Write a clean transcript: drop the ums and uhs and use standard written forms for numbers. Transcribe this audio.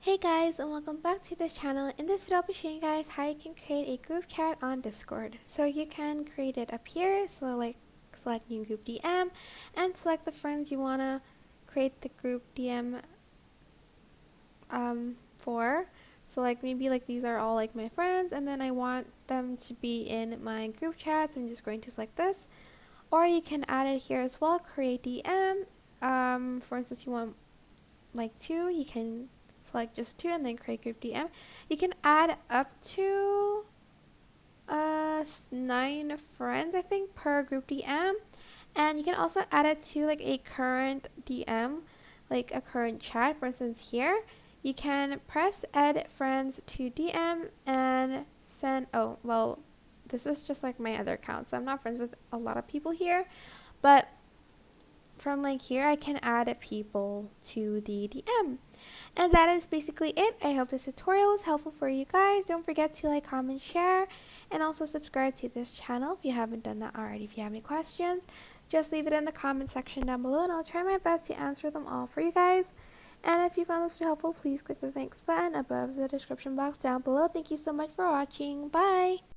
Hey guys, and welcome back to this channel. In this video I'll be showing you guys how you can create a group chat on Discord. So you can create it up here, so like select new group DM and select the friends you want to create the group DM for. So like maybe like these are all like my friends and then I want them to be in my group chat, so I'm just going to select this. Or you can add it here as well, create DM. For instance, you want like two, you can select just two and then create group DM. You can add up to 9 friends I think per group DM, and you can also add it to like a current DM, like a current chat. For instance, here you can press add friends to DM and send, oh well, this is just like my other account, so I'm not friends with a lot of people here, but from like here I can add people to the DM. And that is basically it. I hope this tutorial was helpful for you guys. Don't forget to like, comment, share, and also subscribe to this channel if you haven't done that already. If you have any questions, just leave it in the comment section down below and I'll try my best to answer them all for you guys. And if you found this helpful, please click the thanks button above the description box down below. Thank you so much for watching. Bye!